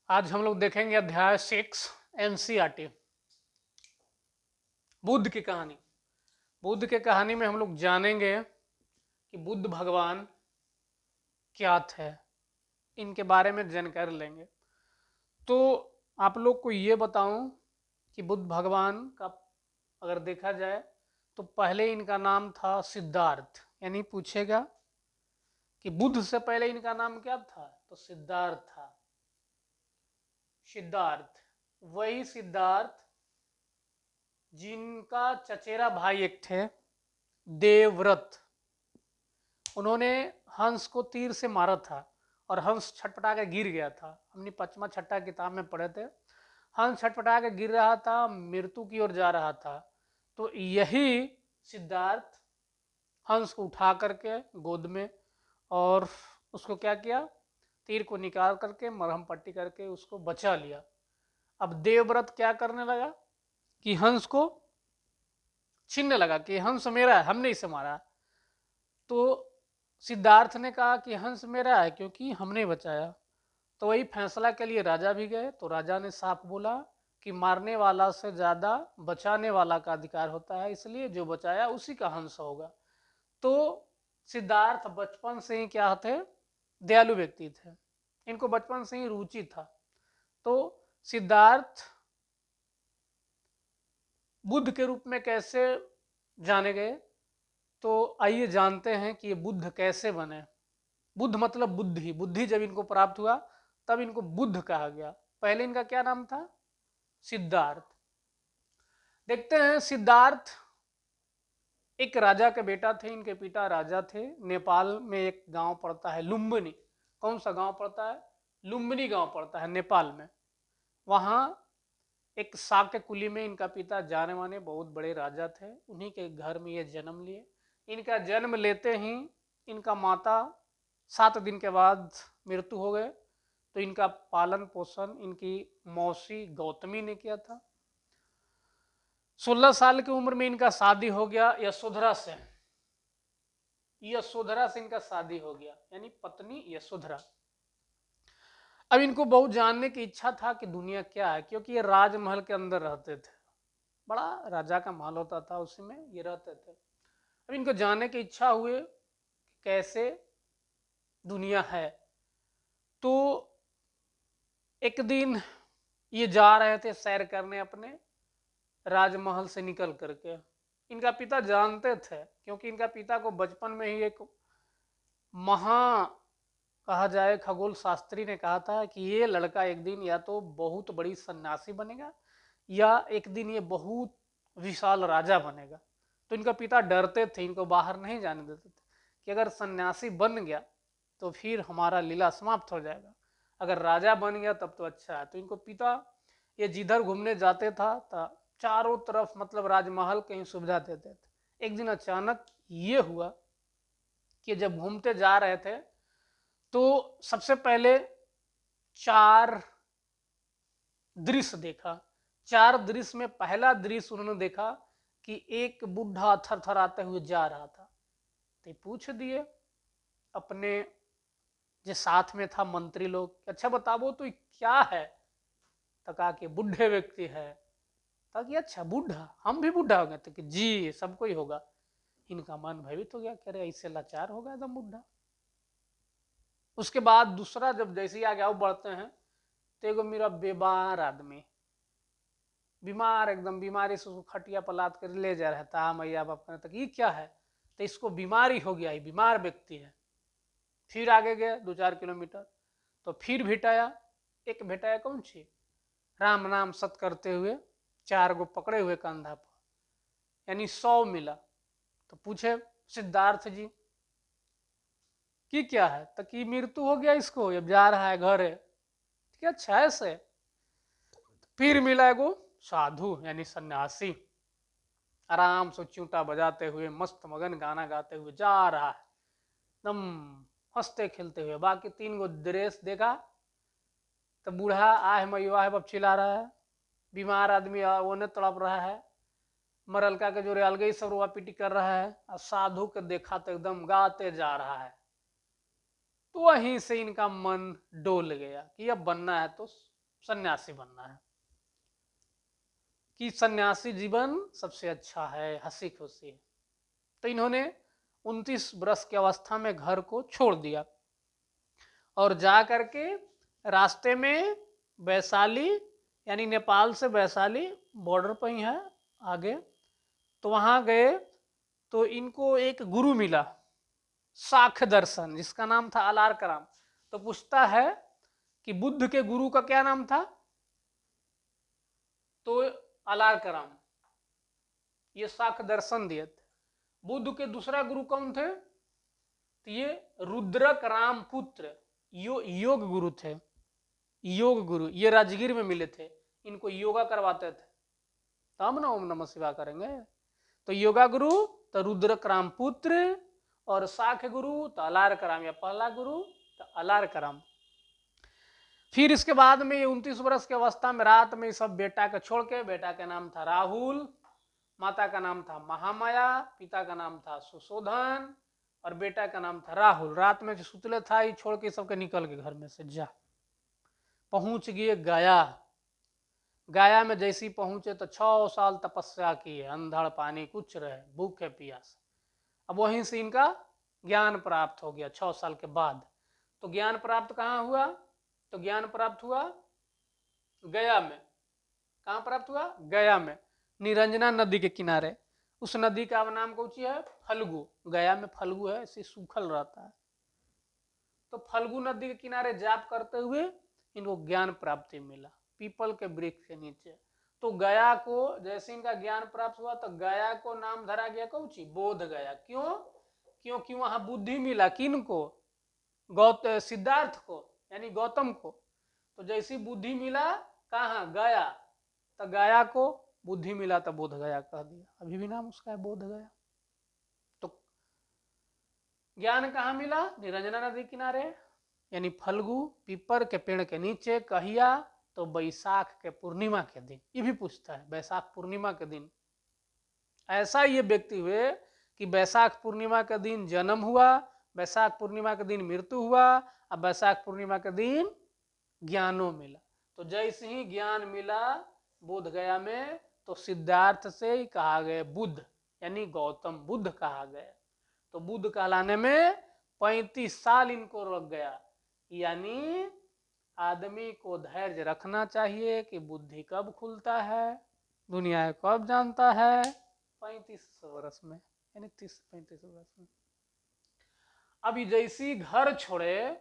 आज हम लोग देखेंगे अध्याय 6 एनसीईआरटी बुद्ध की कहानी। बुद्ध की कहानी में हम लोग जानेंगे कि बुद्ध भगवान क्या थे, इनके बारे में जानकारी लेंगे। तो आप लोग को ये बताऊं कि बुद्ध भगवान का अगर देखा जाए तो पहले इनका नाम था सिद्धार्थ, यानी पूछेगा कि बुद्ध से पहले इनका नाम क्या था, तो सिद्धार्थ था। सिद्धार्थ, वही सिद्धार्थ जिनका चचेरा भाई एक थे देवव्रत, उन्होंने हंस को तीर से मारा था और हंस छटपटा के गिर गया था। हमने पचमा छठा किताब में पढ़े थे। हंस छटपटा के गिर रहा था, मृत्यु की ओर जा रहा था। तो यही सिद्धार्थ हंस को उठा करके गोद में और उसको क्या किया, तीर को निकाल करके मरहम पट्टी करके उसको बचा लिया। अब देवव्रत क्या करने लगा कि हंस को छीनने लगा कि हंस मेरा है, हमने इसे मारा। तो सिद्धार्थ ने कहा कि हंस मेरा है क्योंकि हमने बचाया। तो वही फैसला के लिए राजा भी गए। तो राजा ने साफ बोला कि मारने वाला से ज्यादा बचाने वाला का अधिकार होता है, इसलिए जो बचाया उसी का हंस होगा। तो सिद्धार्थ बचपन से ही क्या थे, दयालु व्यक्ति थे। इनको बचपन से ही रुचि था। तो सिद्धार्थ बुद्ध के रूप में कैसे जाने गए, तो आइए जानते हैं कि ये बुद्ध कैसे बने। बुद्ध मतलब बुद्धि, बुद्धि जब इनको प्राप्त हुआ तब इनको बुद्ध कहा गया। पहले इनका क्या नाम था, सिद्धार्थ। देखते हैं, सिद्धार्थ एक राजा के बेटा थे। इनके पिता राजा थे। नेपाल में एक गांव पड़ता है लुम्बिनी। कौन सा गांव पड़ता है, लुम्बिनी गांव पड़ता है नेपाल में। वहां एक शाक्य कुली में इनका पिता जाने माने बहुत बड़े राजा थे। उन्हीं के घर में ये जन्म लिए। इनका जन्म लेते ही इनका माता 7 दिन के बाद मृत्यु हो गए। तो इनका पालन पोषण इनकी मौसी गौतमी ने किया था। 16 साल की उम्र में इनका शादी हो गया यशोधरा से। यशोधरा से इनका शादी हो गया, यानी पत्नी यशोधरा। अब इनको बहुत जानने की इच्छा था कि दुनिया क्या है, क्योंकि ये राजमहल के अंदर रहते थे। बड़ा राजा का महल होता था, उसी में ये रहते थे। अब इनको जानने की इच्छा हुई कि कैसे दुनिया है। तो एक दिन ये जा रहे थे सैर करने अपने राजमहल से निकल करके। इनका पिता जानते थे, क्योंकि इनका पिता को बचपन में ही एक महा कहा जाए खगोल शास्त्री ने कहा था कि ये लड़का एक दिन या तो बहुत बड़ी सन्यासी बनेगा या एक दिन ये बहुत विशाल राजा बनेगा। तो इनका पिता डरते थे, इनको बाहर नहीं जाने देते थे कि अगर सन्यासी बन गया तो फिर हमारा लीला समाप्त हो जाएगा, अगर राजा बन गया तब तो अच्छा है। तो इनको पिता ये जिधर घूमने जाते था चारों तरफ मतलब राजमहल की सुविधा देते थे। एक दिन अचानक ये हुआ कि जब घूमते जा रहे थे तो सबसे पहले 4 दृश्य देखा। 4 दृश्य में पहला दृश्य उन्होंने देखा कि एक बुढ़ा थरथराते हुए जा रहा था। तो पूछ दिए अपने जो साथ में था मंत्री लोग, अच्छा बताओ तो क्या है। तो कहा कि बुढ़े व्यक्ति है। तो कि अच्छा बूढ़ा, हम भी बूढ़ा हो गए। तो कि जी सबको ही होगा। इनका मन भयभीत हो गया, कह रहे ऐसे लाचार होगा एकदम बूढ़ा। उसके बाद दूसरा जब जैसे ही आगे बढ़ते हैं तो एगो मेरा बीमार आदमी, बीमार एकदम बीमारी से उसको खटिया पलाद कर ले जा रहा था मैया बाप कहने तक ये क्या है, तो इसको बीमारी हो गया, बीमार व्यक्ति है। फिर आगे गए 2-4 किलोमीटर तो फिर भेटाया, एक भेटाया कौन सी, राम नाम सत करते हुए 4 गो पकड़े हुए कंधा पर, यानी 100 मिला। तो पूछे सिद्धार्थ जी कि क्या है, तो कि मृत्यु हो गया इसको, अब जा रहा है घर है। ठीक है, अच्छा ऐसे। फिर मिला एगो साधु यानी सन्यासी, आराम से चूंटा बजाते हुए मस्त मगन गाना गाते हुए जा रहा है, एकदम हंसते खेलते हुए। बाकी 3 गो दृश्य देखा तो बूढ़ा आह मयू आह बब चिल्ला रहा है, बीमार आदमी वो ने तड़प रहा है, मरलका के जो अलग सब रुआ पीटी कर रहा है, और साधु के देखा तो एकदम गाते जा रहा है। तो वहीं से इनका मन डोल गया कि अब बनना है तो सन्यासी बनना है, कि सन्यासी जीवन सबसे अच्छा है, हंसी खुशी। तो इन्होंने 29 वर्ष की अवस्था में घर को छोड़ दिया और जा करके रास्ते में वैशाली, यानी नेपाल से वैशाली बॉर्डर पर ही है आगे, तो वहां गए तो इनको एक गुरु मिला, साख दर्शन, जिसका नाम था अलारकराम। तो पूछता है कि बुद्ध के गुरु का क्या नाम था, तो अलारकराम, ये साख दर्शन दिए थे। बुद्ध के दूसरा गुरु कौन थे, तो ये रुद्रक राम पुत्र योग गुरु थे, योग गुरु, ये राजगीर में मिले थे, इनको योगा करवाते थे, तब ना ओम नमः शिवाय करेंगे। तो योगा गुरु तो रुद्रक राम पुत्र, और साख गुरु तो अलारकराम, या पहला गुरु तो अलारकराम। फिर इसके बाद में 29 वर्ष की अवस्था में रात में सब बेटा के छोड़ के, बेटा का नाम था राहुल, माता का नाम था महामाया, पिता का नाम था सुशोधन, और बेटा का नाम था राहुल। रात में जो सुतले था ही छोड़ के सबके निकल के घर में से जा पहुंच गए गया। गया में जैसी पहुंचे तो 6 साल तपस्या किए, अंधड़ पानी कुछ रहे, भूखे प्यास। अब वहीं से इनका ज्ञान प्राप्त हो गया 6 साल के बाद। तो ज्ञान प्राप्त कहाँ हुआ, तो ज्ञान प्राप्त हुआ गया में। कहाँ प्राप्त हुआ, गया में, निरंजना नदी के किनारे। उस नदी का नाम कौन सी है, फल्गु। गया में फल्गु है, इसे सूखल रहता है। तो फल्गु नदी के किनारे जाप करते हुए इनको ज्ञान प्राप्ति मिला, पीपल के वृक्ष के नीचे। तो गया को जैसे इनका ज्ञान प्राप्त हुआ तो गया को नाम धरा गया कौन सी, बोध गया। क्यों, क्योंकि वहां बुद्धि मिला, किन को, सिद्धार्थ को, यानी गौतम को। तो जैसी बुद्धि मिला कहाँ, गया, तो गया को बुद्धि मिला तो बोध गया कह दिया, अभी भी नाम उसका है बोध गया। तो ज्ञान कहाँ मिला, निरंजना नदी किनारे, यानी फल्गु पीपर के पेड़ के नीचे। कहिया, तो बैसाख के पूर्णिमा के दिन। ये भी पूछता है बैसाख पूर्णिमा के दिन। ऐसा ये व्यक्ति हुए कि बैसाख पूर्णिमा के दिन जन्म हुआ, बैसाख पूर्णिमा के दिन मृत्यु हुआ, और बैसाख पूर्णिमा के दिन ज्ञानो मिला। तो जैसे ही ज्ञान मिला बोध गया में, तो सिद्धार्थ से ही कहा गया बुद्ध, यानी गौतम बुद्ध कहा गया। तो बुद्ध कहलाने में 35 साल इनको लग गया। यानी आदमी को धैर्य रखना चाहिए कि बुद्धि कब खुलता है, दुनिया कब जानता है, 35 वर्ष में, यानी 30-35 वर्ष में। अभी जैसी घर छोड़े,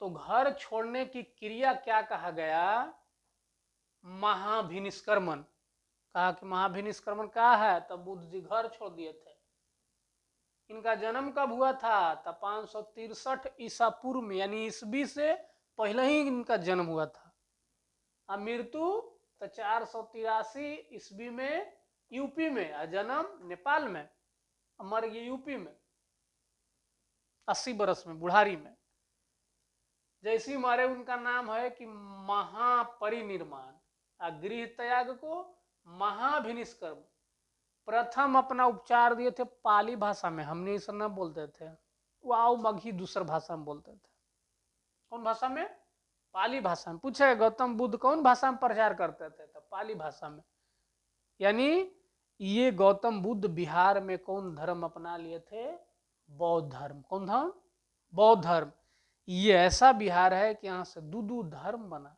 तो घर छोड़ने की क्रिया क्या कहा गया, महाभिनिष्क्रमण। कहा कि महाभिनिष्क्रमण क्या है, तब बुद्ध जी घर छोड़ दिए थे। इनका जन्म कब हुआ था, तब 563 ईसा पूर्व में, यानी ईस्वी से पहले ही इनका जन्म हुआ था। और मृत्यु तो 483 ईस्वी में यूपी में, और जन्म नेपाल में, मर गए यूपी में 80 वर्ष में, बुढ़ारी में। जैसी मारे उनका नाम है कि महापरिनिर्माण, और गृह त्याग को महाभिनिष्क्रमण। प्रथम अपना उपचार दिए थे पाली भाषा में, हमने इसे न बोलते थे, वाओ मगही दूसर भाषा में बोलते थे। कौन भाषा में, पाली भाषा में। पूछे गौतम बुद्ध कौन भाषा में प्रचार करते थे, तो पाली भाषा में। यानी ये गौतम बुद्ध बिहार में कौन धर्म अपना लिए थे, बौद्ध धर्म। कौन धर्म, बौद्ध धर्म। ये ऐसा बिहार है कि यहाँ से दो धर्म बना।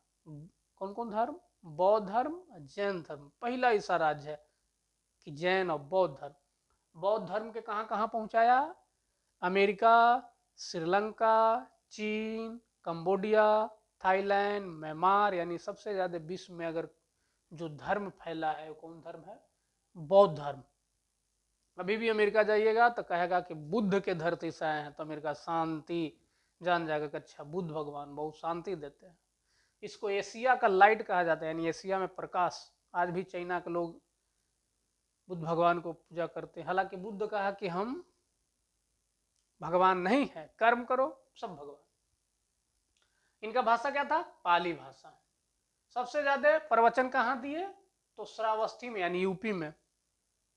कौन कौन धर्म, बौद्ध धर्म, जैन धर्म। पहला ऐसा राज्य है कि जैन और बौद्ध धर्म। बौद्ध धर्म के कहाँ कहाँ पहुँचाया, अमेरिका, श्रीलंका, चीन, कंबोडिया, थाईलैंड, म्यांमार, यानी सबसे ज्यादा विश्व में अगर जो धर्म फैला है वो कौन धर्म है, बौद्ध धर्म। अभी भी अमेरिका जाइएगा तो कहेगा कि बुद्ध के धरती से आए हैं, तो अमेरिका शांति जान जाएगा कि अच्छा बुद्ध भगवान बहुत शांति देते हैं। इसको एशिया का लाइट कहा जाता है, यानी एशिया में प्रकाश। आज भी चाइना के लोग बुद्ध भगवान को पूजा करते हैं, हालांकि बुद्ध कहा कि हम भगवान नहीं है, कर्म करो सब भगवान। इनका भाषा क्या था, पाली भाषा। सबसे ज्यादा प्रवचन कहाँ दिए, तो श्रावस्ती में, यानी यूपी में।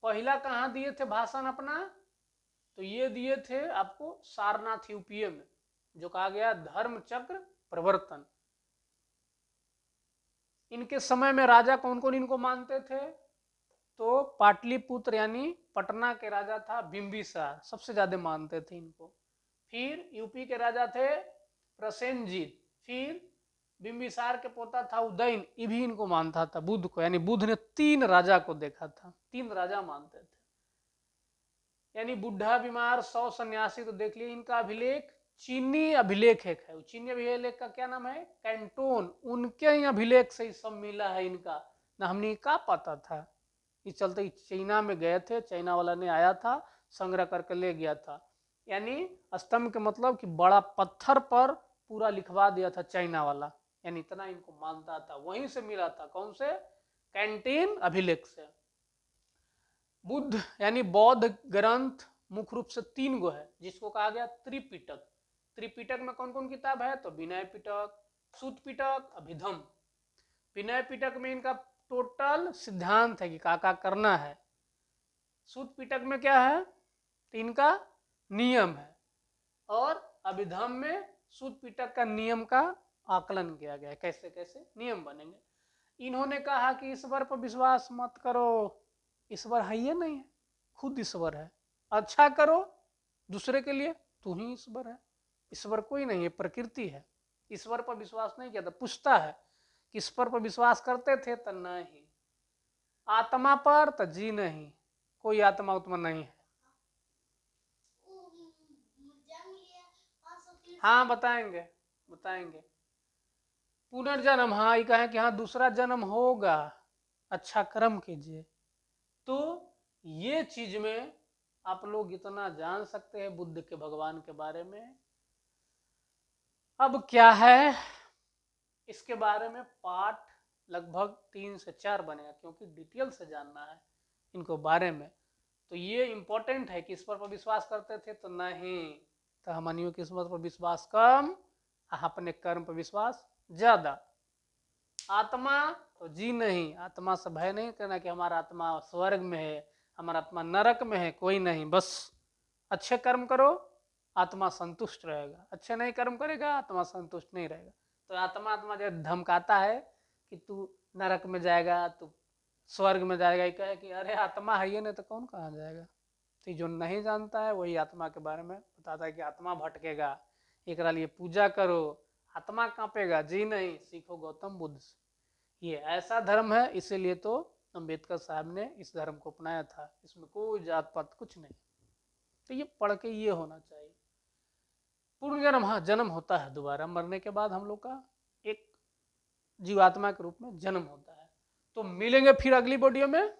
पहला कहाँ दिए थे भाषण अपना, तो ये दिए थे आपको सारनाथ यूपी में, जो कहा गया धर्म चक्र प्रवर्तन। इनके समय में राजा कौन कौन इनको मानते थे? तो पाटलिपुत्र यानी पटना के राजा था बिंबिसार, सबसे ज्यादा मानते थे इनको। फिर यूपी के राजा थे प्रसेनजीत, फिर बिंबिसार के पोता था उदयन, ये भी इनको मानता था बुद्ध को, यानी बुद्ध ने 3 राजा को देखा था, 3 राजा मानते थे। यानी बुढ़ा बीमार 100 सन्यासी, तो देख लिए इनका अभिलेख चीनी अभिलेख एक है, चीनी अभिलेख का क्या नाम है? कैंटोन, उनके ही अभिलेख से सब मिला है इनका, ना हमने क्या पता था। इस चलते चाइना में गए थे, चाइना वाला ने आया था, संग्रह करके ले गया था। यानी स्तंभ के मतलब कि बड़ा पत्थर पर पूरा लिखवा दिया था चाइना वाला, यानी इतना इनको मानता था, वहीं से मिला था। कौन से? कैंटीन अभिलेख से। बुद्ध यानी बौद्ध ग्रंथ मुख्य रूप से 3 गो है, जिसको कहा गया त्रिपिटक। त्रिपिटक में कौन कौन किताब है? तो विनय पिटक, सूत पिटक, अभिधम। विनय पिटक में इनका टोटल सिद्धांत है कि क्या करना है। सूत पिटक में क्या है? तो इनका नियम है, और अभिधम में सूत पिटक का नियम का आकलन किया गया है, कैसे कैसे नियम बनेंगे। इन्होंने कहा कि ईश्वर पर विश्वास मत करो, ईश्वर है ही नहीं है, खुद ईश्वर है। अच्छा करो दूसरे के लिए, तू ही ईश्वर है, ईश्वर कोई नहीं है, प्रकृति है। ईश्वर पर विश्वास नहीं किया था। पूछता है कि ईश्वर पर विश्वास करते थे? तो नहीं। आत्मा पर? तो जी नहीं, कोई आत्मा उत्मा नहीं है। हाँ बताएंगे बताएंगे। पुनर्जन्म, हाँ ये कहें कि हाँ दूसरा जन्म होगा, अच्छा कर्म कीजिए। तो ये चीज में आप लोग इतना जान सकते हैं बुद्ध के भगवान के बारे में। अब क्या है, इसके बारे में पाठ लगभग 3 से 4 बनेगा, क्योंकि डिटेल से जानना है इनको बारे में। तो ये इंपॉर्टेंट है कि ईश्वर पर विश्वास करते थे? तो नहीं। तो हम मानियो कि ईश्वर पर विश्वास कम, अपने कर्म पर विश्वास ज्यादा। आत्मा? तो जी नहीं, आत्मा से भय नहीं करना कि हमारा आत्मा स्वर्ग में है, हमारा आत्मा नरक में है, कोई नहीं। बस अच्छे कर्म करो, आत्मा संतुष्ट रहेगा, अच्छे नहीं कर्म करेगा आत्मा संतुष्ट नहीं रहेगा। तो आत्मा आत्मा जब धमकाता है कि तू नरक में जाएगा, तू स्वर्ग में जाएगा, ये कहे कि अरे आत्मा है ही नहीं तो कौन कहाँ जाएगा। तो जो नहीं जानता है वही आत्मा के बारे में बताता है कि आत्मा भटकेगा, एक लिए पूजा करो, आत्मा कांपेगा, जी नहीं, सीखो गौतम बुद्ध से। ये ऐसा धर्म है, इसीलिए तो अम्बेडकर साहब ने इस धर्म को अपनाया था, इसमें कोई जात पात कुछ नहीं। तो ये पढ़ के ये होना चाहिए। पुनर्जन्म, हाँ जन्म होता है दोबारा, मरने के बाद हम लोग का एक जीवात्मा के रूप में जन्म होता है। तो मिलेंगे फिर अगली वीडियो में।